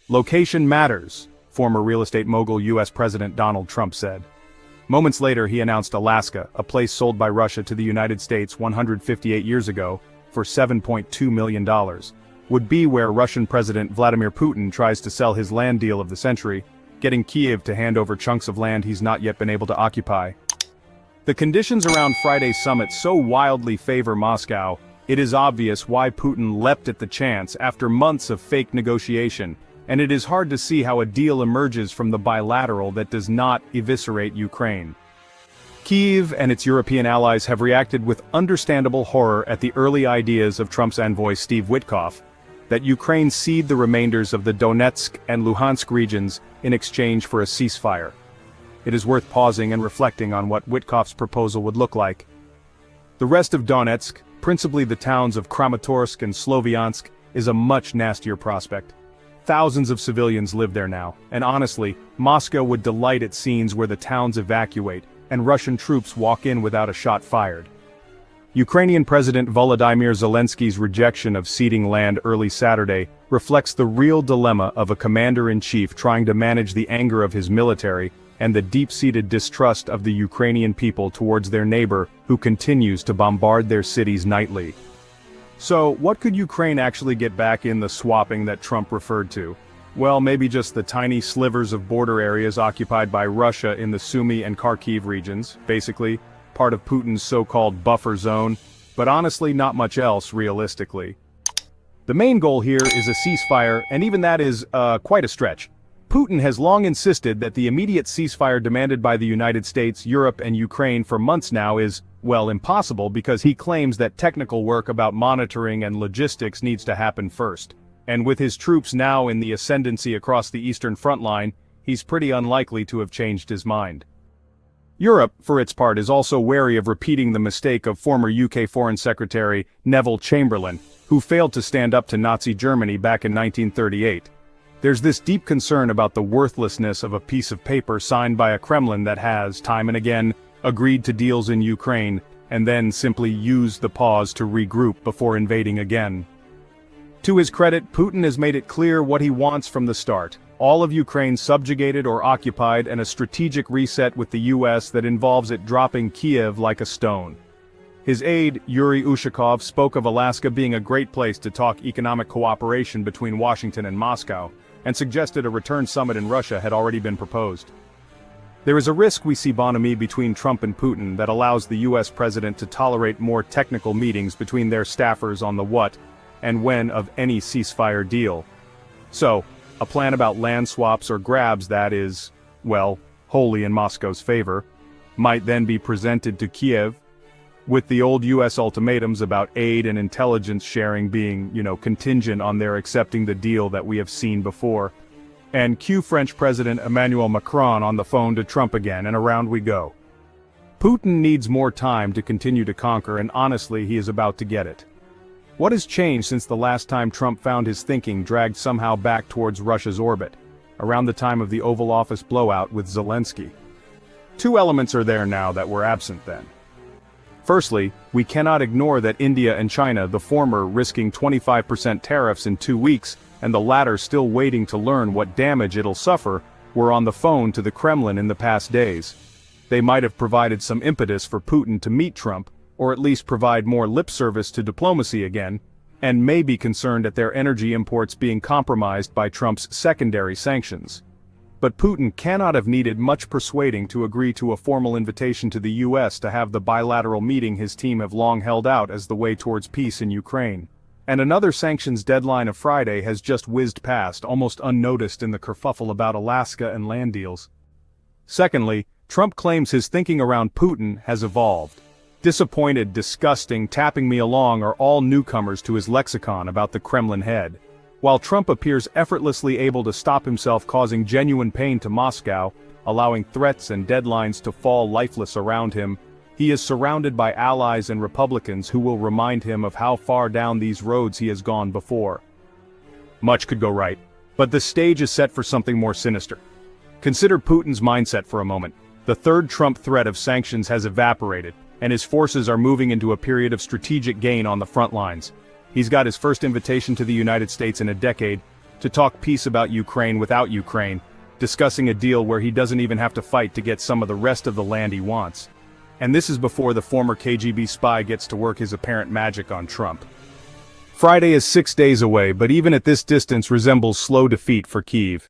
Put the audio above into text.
Location matters, former real estate mogul US President Donald Trump said. Moments later he announced Alaska, a place sold by Russia to the United States 158 years ago, for $7.2 million, would be where Russian President Vladimir Putin tries to sell his land deal of the century, getting Kyiv to hand over chunks of land he's not yet been able to occupy. The conditions around Friday's summit so wildly favor Moscow, it is obvious why Putin leapt at the chance after months of fake negotiation, and it is hard to see how a deal emerges from the bilateral that does not eviscerate Ukraine. Kyiv and its European allies have reacted with understandable horror at the early ideas of Trump's envoy Steve Witkoff, that Ukraine cede the remainders of the Donetsk and Luhansk regions in exchange for a ceasefire. It is worth pausing and reflecting on what Witkoff's proposal would look like. The rest of Donetsk, principally the towns of Kramatorsk and Sloviansk, is a much nastier prospect. Thousands of civilians live there now, and honestly, Moscow would delight at scenes where the towns evacuate and Russian troops walk in without a shot fired. Ukrainian President Volodymyr Zelensky's rejection of ceding land early Saturday reflects the real dilemma of a commander-in-chief trying to manage the anger of his military and the deep-seated distrust of the Ukrainian people towards their neighbor who continues to bombard their cities nightly. So, what could Ukraine actually get back in the swapping that Trump referred to? Well, maybe just the tiny slivers of border areas occupied by Russia in the Sumy and Kharkiv regions, basically part of Putin's so-called buffer zone, but honestly not much else realistically. The main goal here is a ceasefire, and even that is, quite a stretch. Putin has long insisted that the immediate ceasefire demanded by the United States, Europe and Ukraine for months now is, well, impossible because he claims that technical work about monitoring and logistics needs to happen first. And with his troops now in the ascendancy across the eastern front line, he's pretty unlikely to have changed his mind. Europe, for its part, is also wary of repeating the mistake of former UK Foreign Secretary Neville Chamberlain, who failed to stand up to Nazi Germany back in 1938. There's this deep concern about the worthlessness of a piece of paper signed by a Kremlin that has, time and again, agreed to deals in Ukraine, and then simply used the pause to regroup before invading again. To his credit, Putin has made it clear what he wants from the start: all of Ukraine subjugated or occupied, and a strategic reset with the US that involves it dropping Kyiv like a stone. His aide, Yuri Ushakov, spoke of Alaska being a great place to talk economic cooperation between Washington and Moscow, and suggested a return summit in Russia had already been proposed. There is a risk we see bonhomie between Trump and Putin that allows the US president to tolerate more technical meetings between their staffers on the what and when of any ceasefire deal. So, a plan about land swaps or grabs that is, well, wholly in Moscow's favor, might then be presented to Kyiv, with the old US ultimatums about aid and intelligence sharing being, contingent on their accepting the deal that we have seen before. And cue French President Emmanuel Macron on the phone to Trump again, and around we go. Putin needs more time to continue to conquer, and honestly he is about to get it. What has changed since the last time Trump found his thinking dragged somehow back towards Russia's orbit, around the time of the Oval Office blowout with Zelensky? Two elements are there now that were absent then. Firstly, we cannot ignore that India and China, the former risking 25% tariffs in 2 weeks, and the latter still waiting to learn what damage it'll suffer, were on the phone to the Kremlin in the past days. They might have provided some impetus for Putin to meet Trump, or at least provide more lip service to diplomacy again, and may be concerned at their energy imports being compromised by Trump's secondary sanctions. But Putin cannot have needed much persuading to agree to a formal invitation to the US to have the bilateral meeting his team have long held out as the way towards peace in Ukraine. And another sanctions deadline of Friday has just whizzed past, almost unnoticed in the kerfuffle about Alaska and land deals. Secondly, Trump claims his thinking around Putin has evolved. Disappointed, disgusting, tapping me along are all newcomers to his lexicon about the Kremlin head. While Trump appears effortlessly able to stop himself causing genuine pain to Moscow, allowing threats and deadlines to fall lifeless around him, he is surrounded by allies and Republicans who will remind him of how far down these roads he has gone before. Much could go right, but the stage is set for something more sinister. Consider Putin's mindset for a moment. The third Trump threat of sanctions has evaporated, and his forces are moving into a period of strategic gain on the front lines. He's got his first invitation to the United States in a decade, to talk peace about Ukraine without Ukraine, discussing a deal where he doesn't even have to fight to get some of the rest of the land he wants. And this is before the former KGB spy gets to work his apparent magic on Trump. Friday is 6 days away, but even at this distance resembles slow defeat for Kyiv.